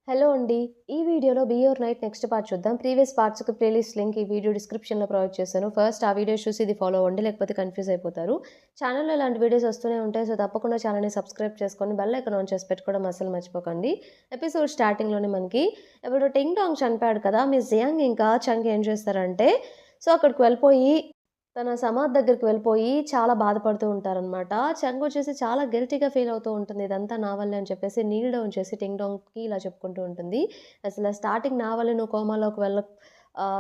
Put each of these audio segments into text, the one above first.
Hello అండి. ఈ వీడియోలో 'be your knight' next part చూద్దాం. ప్రీవియస్ పార్ట్స్‌కి ప్లేలిస్ట్ లింక్ ఈ వీడియో డిస్క్రిప్షన్‌లో ప్రొవైడ్ చేశాను. ఫస్ట్ ఆ వీడియోస్ చూసి ఇది ఫాలో అవ్వండి. లేకపోతే కన్‌ఫ్యూజ్ అయిపోతారు. ఛానెల్‌లో ఇలాంటి వీడియోస్ వస్తూనే ఉంటాయి. సో, తప్పకుండా ఛానెల్‌ని సబ్స్క్రైబ్ చేసుకొని బెల్ ఐకాన్ ఆన్ చేసి పెట్టుకోవడం అస్సలు మర్చిపోకండి. ఎపిసోడ్ స్టార్టింగ్‌లోనే మనకి ఎవడో టింగ్ టాంగ్ చనిపోయాడు కదా! మిస్ జియాంగ్ ఇంకా చంగ్ ఏం చేస్తారంటే, సో, అక్కడికి వెళ్ళిపోయి తన సమాధి దగ్గరికి వెళ్ళిపోయి చాలా బాధపడుతూ ఉంటారనమాట. చెంగొచ్చేసి చాలా గిల్టీగా ఫీల్ అవుతూ ఉంటుంది. ఇదంతా నా వల్లే అని చెప్పేసి నీల్ డౌన్ చేసి టింగ్ డాంగ్‌కి ఇలా చెప్పుకుంటూ ఉంటుంది. అసల స్టార్టింగ్ నా వల్లే నువ్వు కోమాలోకి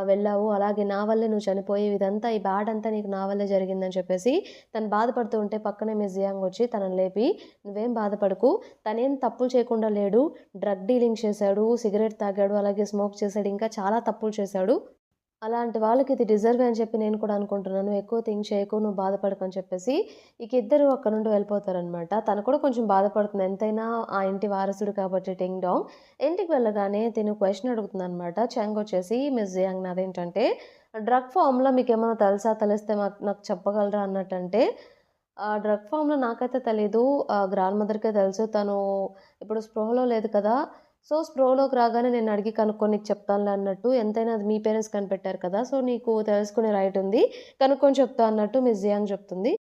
వెళ్ళావు. అలాగే నా వల్లే నువ్వు చనిపోయావు. ఇదంతా ఈ బ్యాడ్ అంతా నీకు నా వల్లే జరిగిందని చెప్పేసి తను బాధపడుతూ ఉంటే పక్కనే మిస్ జియాంగ్ వచ్చి తనని లేపి, "నువ్వేం బాధపడకు. తనేం తప్పులు చేయకుండా లేడు. డ్రగ్ డీలింగ్ చేశాడు, సిగరెట్ తాగాడు, అలాగే స్మోక్ చేశాడు. ఇంకా చాలా తప్పులు చేశాడు. అలాంటి వాళ్ళకి ఇది డిజర్వే అని చెప్పి నేను కూడా అనుకుంటున్నాను. ఎక్కువ థింక్ చేయకు, నువ్వు బాధపడకు" అని చెప్పేసి ఇక ఇద్దరు అక్కడి నుండి వెళ్ళిపోతారనమాట. తను కూడా కొంచెం బాధపడుతుంది. ఎంతైనా ఆ ఇంటి వారసుడు కాబట్టి టింగ్ డాంగ్. ఇంటికి వెళ్ళగానే తిను క్వెషన్ అడుగుతుందనమాట. చెంగ్ వచ్చేసి మిస్ జియాంగ్‌ని అదేంటంటే, "డ్రగ్ ఫార్మ్‌లో మీకేమన్నా తెలుసా? తెలిస్తే నాకు చెప్పగలరా?" అన్నట్టంటే, డ్రగ్ ఫార్మ్‌లో నాకైతే తెలీదు. గ్రాండ్ మదర్‌కే తెలుసు. తను ఇప్పుడు స్పృహలో లేదు కదా! సో, స్పృహలోకి రాగానే నేను అడిగి కనుక్కొని నీకు చెప్తానులే అన్నట్టు. ఎంతైనా అది మీ పేరెంట్స్ కనిపెట్టారు కదా! సో, నీకు తెలుసుకునే రైట్ ఉంది. కనుక్కొని చెప్తా అన్నట్టు మిస్ జియాంగ్ చెప్తుంది.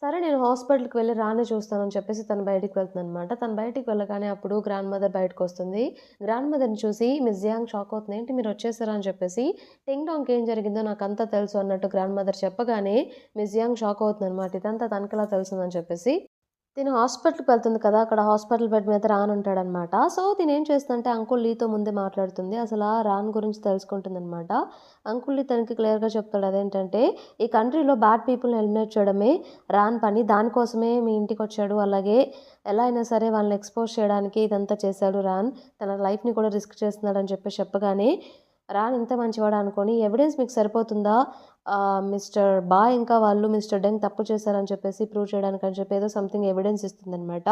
సరే నేను హాస్పిటల్‌కి వెళ్లి రానే చూస్తానని చెప్పేసి తను బయటికి వెళ్తుందనమాట. తను బయటికి వెళ్ళగానే అప్పుడు గ్రాండ్ మదర్ బయటకొస్తుంది. గ్రాండ్ మదర్‌ని చూసి మిస్ జియాంగ్ షాక్ అవుతుంది. "ఏంటి మీరొచ్చేసారా?" అని చెప్పేసి. టింగ్ డాంగ్‌కి ఏం జరిగిందో నాకంతా తెలుసు అన్నట్టు గ్రాండ్ మదర్ చెప్పగానే మిస్ జియాంగ్ షాక్ అవుతుందనమాట. ఇదంతా తనకెలా తెలిసిందని చెప్పేసి. తిను హాస్పిటల్‌కి వెళ్తుంది కదా! అక్కడ హాస్పిటల్ బెడ్ మీద రాన్ ఉంటాడనమాట. సో, తినేం చేస్తుందంటే అంకుల్ లీతో ముందే మాట్లాడుతుంది. అసలా రాన్ గురించి తెలుసుకుంటుందనమాట. అంకుల్ లీ తనకి క్లియర్‌గా చెప్తాడు. అదేంటంటే, "ఈ కంట్రీలో బ్యాడ్ పీపుల్‌ని ఎలిమినేట్ చేయడమే రాన్ పని. దానికోసమే మీ ఇంటికొచ్చాడు. అలాగే ఎలా అయినా సరే వాళ్ళని ఎక్స్‌పోజ్ చేయడానికి ఇదంతా చేశాడు రాన్. తన లైఫ్‌ని కూడా రిస్క్ చేస్తున్నాడని" చెప్పేసి చెప్పగానే, రాన్ ఇంత మంచివాడా అనుకోని, "ఎవిడెన్స్ మీకు సరిపోతుందా? మిస్టర్ బా ఇంకా వాళ్ళు మిస్టర్ డెంగ్ తప్పు చేశారని చెప్పేసి ప్రూవ్ చేయడానికని" చెప్పి ఏదో సంథింగ్ ఎవిడెన్స్ ఇస్తుందనమాట.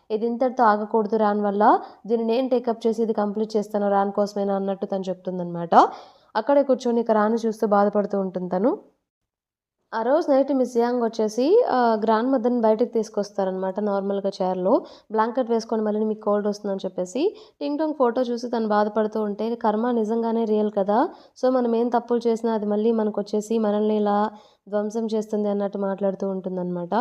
"ఇది ఇంతటితో ఆగకూడదు రాన్ వల్ల. దీన్ని నేను టేకప్ చేసి ఇది కంప్లీట్ చేస్తాను రాన్ కోసమేనా" అన్నట్టు తను చెప్తుందనమాట. అక్కడే కూర్చొని ఇక రాన్‌ని చూస్తూ బాధపడుతూ ఉంటుంది తను. ఆ రోజు నైట్ మిస్ యాంగ్ వచ్చేసి గ్రాండ్ మదర్‌ని బయటకి తీసుకొస్తారనమాట నార్మల్‌గా చైర్‌లో. బ్లాంకెట్ వేసుకొని మళ్ళీ మీకు కోల్డ్ వస్తుందని చెప్పేసి. టింగ్ టాంగ్ ఫోటో చూసి తను బాధపడుతూ ఉంటే కర్మ నిజంగానే రియల్ కదా! సో, మనం ఏం తప్పులు చేసినా అది మళ్ళీ మనకొచ్చేసి మనల్ని ఇలా ధ్వంసం చేస్తుంది అన్నట్టు మాట్లాడుతూ ఉంటుందనమాట.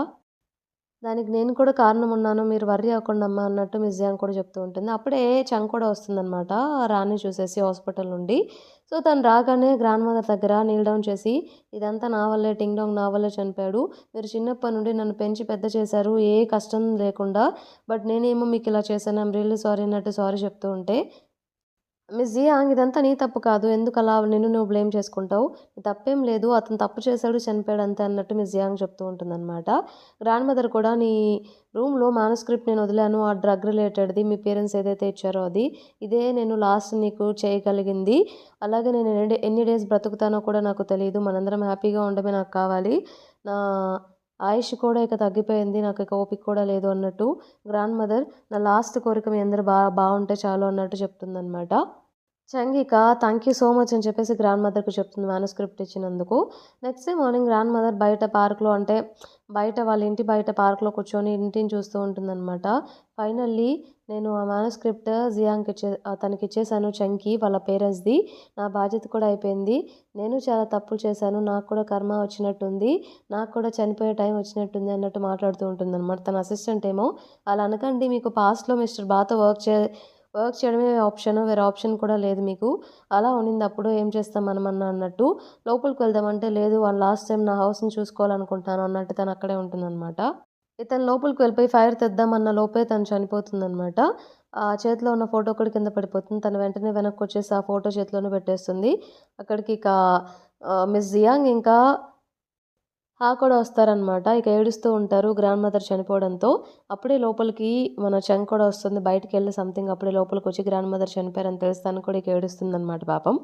దానికి నేను కూడా కారణమున్నాను. మీరు వర్రీ అవ్వకండమ్మా అన్నట్టు మిస్ జియాంగ్ కూడా చెప్తూ ఉంటుంది. అప్పుడే చంగ్ కూడా వస్తుందనమాట. రాణిని చూసేసి హాస్పిటల్ నుండి. సో, తను రాగానే గ్రాండ్ మదర్ దగ్గర నీల్ డౌన్ చేసి, "ఇదంతా నా వల్లే టింగ్ డాంగ్ నా వల్లే చనిపోయాడు. మీరు చిన్నప్పటి నుండి నన్ను పెంచి పెద్ద చేశారు. ఏ కష్టం లేకుండా. బట్ నేనేమో మీకిలా చేశాను. ఐయామ్ రియల్లీ సారీ" అన్నట్టు సారీ చెప్తూ ఉంటే మిస్ జియాంగ్ ఇదంతా నీ తప్పు కాదు. ఎందుకలా నిన్ను నువ్వు బ్లేమ్ చేసుకుంటావు? నీ తప్పేం లేదు. అతను తప్పు చేశాడు, చనిపోయాడు అంతే అన్నట్టు మిస్ జియాంగ్ చెప్తూ ఉంటుందనమాట. గ్రాండ్ మదర్ కూడా నీ రూమ్‌లో మానుస్క్రిప్ట్ నేను వదిలాను. ఆ డ్రగ్ రిలేటెడ్‌ది మీ పేరెంట్స్ ఏదైతే ఇచ్చారో అది. ఇదే నేను లాస్ట్ నీకు చేయగలిగింది. అలాగే నేను ఎన్ని డేస్ బ్రతుకుతానో కూడా నాకు తెలీదు. మనందరం హ్యాపీగా ఉండడమే నాకు కావాలి. నా ఆయుష్ కూడా ఇక తగ్గిపోయింది. నాకిక ఓపిక కూడా లేదు అన్నట్టు గ్రాండ్ మదర్ నా లాస్ట్ కోరిక మీ అందరూ బావుంటే చాలు అన్నట్టు చెప్తుందనమాట. చంగిక థాంక్ యూ సో మచ్ అని చెప్పేసి గ్రాండ్ మదర్‌కి చెప్తుంది మానుస్క్రిప్ట్ ఇచ్చినందుకు. Next day morning grand mother బయట పార్క్‌లో అంటే బయట వాళ్ళ ఇంటి బయట పార్క్‌లో కూర్చొని ఇంటిని చూస్తూ ఉంటుందనమాట. ఫైనల్లీ నేను ఆ మానుస్క్రిప్ట్ తనకిచ్చేసాను చంకి వాళ్ళ పేరెంట్స్‌ది. నా బాధ్యత కూడా అయిపోయింది. నేను చాలా తప్పులు చేశాను. నాకు కూడా కర్మ వచ్చినట్టుంది. నాకు కూడా చనిపోయే టైం వచ్చినట్టుంది అన్నట్టు మాట్లాడుతూ ఉంటుందనమాట. తన అసిస్టెంట్ ఏమో అలా అనకండి మీకు పాస్ట్‌లో మిస్టర్ బాతో వర్క్ చేయడమే ఆప్షన్. వేరే ఆప్షన్ కూడా లేదు మీకు. అలా ఉండిందప్పుడు ఏం చేస్తాం మనమన్నా అన్నట్టు. లోపలికి వెళ్దామంటే లేదు లాస్ట్ టైమ్ నా హౌస్‌ని చూసుకోవాలనుకుంటున్నాను అన్నట్టు తను అక్కడే ఉంటుందనమాట. ఇతను లోపలికి వెళ్ళిపోయి ఫైర్ తెద్దామన్న లోపే తను చనిపోతుందనమాట. చేతిలో ఉన్న ఫోటో కూడా కింద పడిపోతుంది. తను వెంటనే వెనక్కొచ్చేసి ఆ ఫోటో చేతిలోనే పెట్టేస్తుంది. అక్కడికి ఇక మిస్ జియాంగ్ ఇంకా కూడా వస్తారనమాట. ఇక ఏడుస్తూ ఉంటారు గ్రాండ్ మదర్ చనిపోవడంతో. అప్పుడే లోపలికి మన చంగ్ కూడా వస్తుంది. బయటికెళ్ళి సంథింగ్ అప్పుడే లోపలికొచ్చి గ్రాండ్ మదర్ చనిపోయారని తెలిసి తను కూడా ఇక ఏడుస్తుందనమాట పాపం.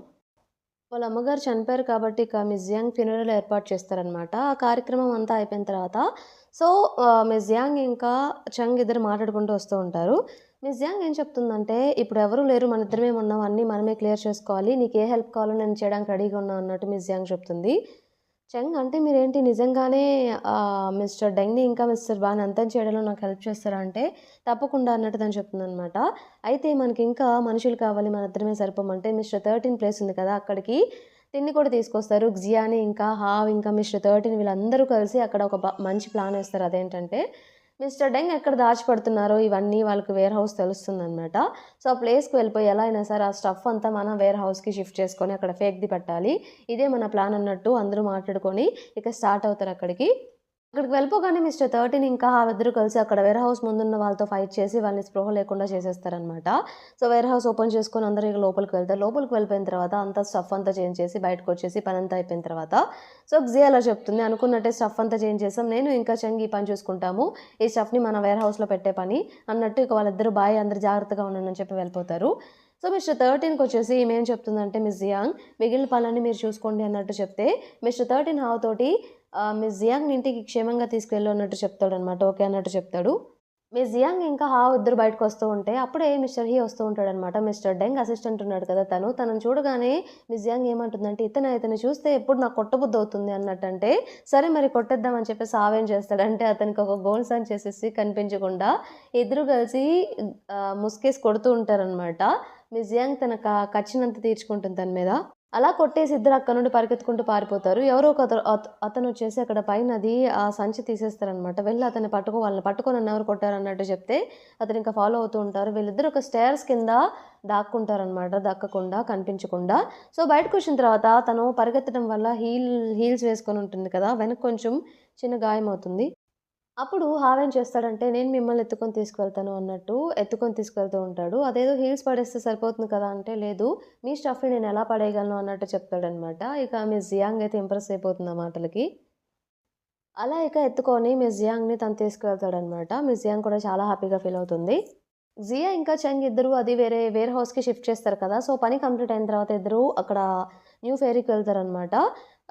వాళ్ళ అమ్మగారు చనిపోయారు కాబట్టి ఇక మిస్ జియాంగ్ ఫ్యూనరల్ ఏర్పాటు చేస్తారనమాట. ఆ కార్యక్రమం అంతా అయిపోయిన తర్వాత సో, మిస్ జియాంగ్ ఇంకా చంగ్ ఇద్దరు మాట్లాడుకుంటూ వస్తూ ఉంటారు. మిస్ జియాంగ్ ఏం చెప్తుందంటే, "ఇప్పుడు ఎవరు లేరు మనిద్దరమే ఉన్నాం. అన్నీ మనమే క్లియర్ చేసుకోవాలి. నీకే హెల్ప్ కావాలో నేను చేయడానికి రెడీగా ఉన్నా" అన్నట్టు మిస్ జియాంగ్ చెప్తుంది. చెంగ్ అంటే మీరేంటి నిజంగానే మిస్టర్ డెంగ్‌ని ఇంకా మిస్టర్ బాని అంతం చేయడంలో నాకు హెల్ప్ చేస్తారా అంటే, తప్పకుండా అన్నట్టు తను చెప్తుందనమాట. అయితే మనకింకా మనుషులు కావాలి మనిద్దరమే సరిపోమంటే మిస్టర్ 13 ప్లేస్ ఉంది కదా! అక్కడికి తిండి కూడా తీసుకొస్తారు. జియాని ఇంకా హావ్ ఇంకా మిస్టర్ 13 వీళ్ళందరూ కలిసి అక్కడ ఒక మంచి ప్లానేస్తారు. అదేంటంటే మిస్టర్ డెంగ్ ఎక్కడ దాచిపెడుతున్నారో ఇవన్నీ వాళ్ళకి వేర్ హౌస్ తెలుస్తుందనమాట. సో, ఆ ప్లేస్‌కి వెళ్ళిపోయి ఎలా అయినా సరే ఆ స్టఫ్ అంతా మనం వేర్ హౌస్‌కి షిఫ్ట్ చేసుకొని అక్కడ ఫేక్‌ది పెట్టాలి. ఇదే మన ప్లాన్ అన్నట్టు అందరూ మాట్లాడుకొని ఇక స్టార్ట్ అవుతారక్కడికి. అక్కడికి వెళ్ళిపోగానే మిస్టర్ 13 ఇంకా వాళ్ళిద్దరూ కలిసి అక్కడ వేర్ హౌస్ ముందున్న వాళ్ళతో ఫైట్ చేసి వాళ్ళని స్పృహ లేకుండా చేసేస్తారనమాట. సో, వేర్ హౌస్ ఓపెన్ చేసుకొని అందరూ ఇక లోపలికి వెళ్తారు. లోపలికి వెళ్ళిపోయిన తర్వాత అంతా స్టఫ్ అంతా చేంజ్ చేసి బయటకొచ్చేసి పనంతా అయిపోయిన తర్వాత సో, జియా అలా చెప్తుంది. అనుకున్నట్టే స్టఫ్ అంతా చేంజ్ చేసాం. నేను ఇంకా చెంగ్ ఈ పని చూసుకుంటాము. ఈ స్టఫ్‌ని మన వేర్ హౌస్‌లో పెట్టే పని అన్నట్టు ఇక వాళ్ళిద్దరూ బాయ్ అందరూ జాగ్రత్తగా ఉండండి చెప్పి వెళ్ళిపోతారు. సో, మిస్టర్ 13కొచ్చేసి ఈమేం చెప్తుందంటే మిస్ జియాంగ్ మిగిలిన పనులన్నీ మీరు చూసుకోండి అన్నట్టు చెప్తే మిస్టర్ 13 హావ్ తోటి మిస్ జియాంగ్‌ని ఇంటికి క్షేమంగా తీసుకెళ్ళు అన్నట్టు చెప్తాడనమాట. ఓకే అన్నట్టు చెప్తాడు. మిస్ జియాంగ్ ఇంకా హావ్ ఇద్దరు బయటకొస్తూ ఉంటే అప్పుడే మిస్టర్ హీ వస్తూ ఉంటాడనమాట. మిస్టర్ డెంగ్ అసిస్టెంట్ ఉన్నాడు కదా! తనని చూడగానే మిస్ జియాంగ్ ఏమంటుందంటే ఇతన్ని చూస్తే ఎప్పుడు నాకు కొట్టబుద్దవుతుంది అన్నట్టంటే, సరే మరి కొట్టేద్దాం అని చెప్పేసి హావ్ ఏం చేస్తాడంటే అతనికి ఒక గోల్డ్ సన్ చేసేసి కనిపించకుండా ఇద్దరు కలిసి ముసుగేసి కొడుతూ ఉంటారనమాట. మిస్ జియాంగ్ తన కచ్చినంత తీర్చుకుంటుంది తన మీద. అలా కొట్టేసి ఇద్దరు అక్కడి నుండి పరిగెత్తుకుంటూ పారిపోతారు. ఎవరో ఒక అతనొచ్చేసి అక్కడ పైనది ఆ సంచి తీసేస్తారనమాట. వెళ్లి అతన్ని వాళ్ళని పట్టుకొని నన్నెవరు కొట్టారన్నట్టు చెప్తే అతనింకా ఫాలో అవుతూ ఉంటారు. వీళ్ళిద్దరూ ఒక స్టేర్స్ కింద దాక్కుంటారనమాట. దక్కకుండా, కనిపించకుండా. సో, బయటకొచ్చిన తర్వాత తను పరిగెత్తడం వల్ల హీల్స్ వేసుకొని ఉంటుంది కదా! వెనక్కి కొంచెం చిన్న గాయమవుతుంది. అప్పుడు హావేం చేస్తాడంటే, నేను మిమ్మల్ని ఎత్తుకొని తీసుకువెళ్తాను అన్నట్టు ఎత్తుకొని తీసుకెళ్తూ ఉంటాడు. అదేదో హీల్స్ పడేస్తే సరిపోతుంది కదా! అంటే, లేదు మీ స్టఫ్‌ని నేనెలా పడేయగలను అన్నట్టు చెప్తాడనమాట. ఇక మిస్ జియాంగ్ అయితే ఇంప్రెస్ అయిపోతుంది ఆ మాటలకి. అలా ఇక ఎత్తుకొని మిస్ జియాంగ్‌ని తను తీసుకువెళ్తాడనమాట. మిస్ జియాంగ్ కూడా చాలా హ్యాపీగా ఫీల్ అవుతుంది. జియా ఇంకా చెంగ్ ఇద్దరు అది వేర్ హౌస్‌కి షిఫ్ట్ చేస్తారు కదా! సో, పని కంప్లీట్ అయిన తర్వాత ఇద్దరు అక్కడ న్యూ ఫెయిరీకి వెళ్తారనమాట.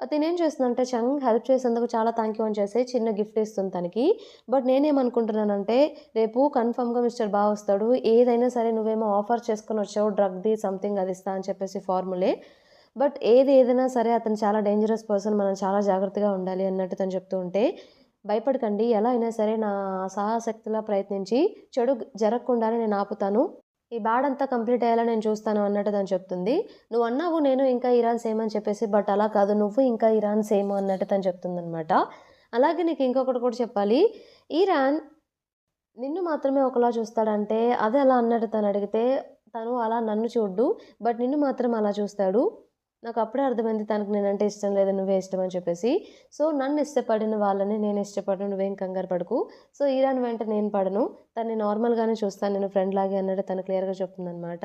తినేం చేస్తుందంటే చెంగ్ హెల్ప్ చేసేందుకు చాలా థాంక్ యూ అని చేసి చిన్న గిఫ్ట్ ఇస్తుంది తనకి. బట్ నేనేమనుకుంటున్నానంటే రేపు కన్ఫర్మ్‌గా మిస్టర్ బా వస్తాడు. ఏదైనా సరే నువ్వేమో ఆఫర్ చేసుకొనొచ్చావు డ్రగ్‌ది సంథింగ్ అది ఇస్తా అని చెప్పేసి ఫార్ములే. బట్ ఏదైనా సరే అతను చాలా డేంజరస్ పర్సన్. మనం చాలా జాగ్రత్తగా ఉండాలి అన్నట్టు తను చెప్తూ ఉంటే, భయపడకండి ఎలా అయినా సరే నా సాయశక్తులా ప్రయత్నించి చెడు జరగకుండానే నేను ఆపుతాను. ఈ బాడంతా కంప్లీట్ అయ్యేలా నేను చూస్తాను అన్నట్టు తను చెప్తుంది. నువ్వన్నావు నేను ఇంకా ఇరాన్ సేమ్ అని చెప్పేసి బట్ అలా కాదు నువ్వు ఇంకా ఇరాన్ సేమ్ అన్నట్టు తను చెప్తుందనమాట. అలాగే నీకు ఇంకొకటి కూడా చెప్పాలి. ఇరాన్ నిన్ను మాత్రమే ఒకలా చూస్తాడంటే అదెలా అన్నట్టు తనడిగితే, తను అలా నన్ను చూడడు. బట్ నిన్ను మాత్రం అలా చూస్తాడు. నాకప్పుడే అర్థమైంది తనకు నేనంటే ఇష్టం లేదు. నువ్వే ఇష్టం అని చెప్పేసి. సో, నన్ను ఇష్టపడిన వాళ్ళని నేను ఇష్టపడను. నువ్వేం కంగారు పడకు. సో, ఇరాన్ వెంట నేను పడను. తనని నార్మల్‌గానే చూస్తాను నేను ఫ్రెండ్‌లాగే అన్నట్టు తను క్లియర్‌గా చెప్తుందనమాట.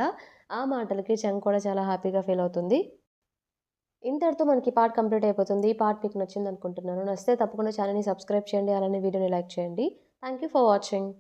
ఆ మాటలకి చెంగ్ కూడా చాలా హ్యాపీగా ఫీల్ అవుతుంది. ఇంతటితో మనకి ఈ పార్ట్ కంప్లీట్ అయిపోతుంది. ఈ పార్ట్ మీకు నచ్చిందనుకుంటున్నాను. నచ్చితే తప్పకుండా ఛానెల్‌ని సబ్స్క్రైబ్ చేయండి. అలానే వీడియోని లైక్ చేయండి. Thank you for watching.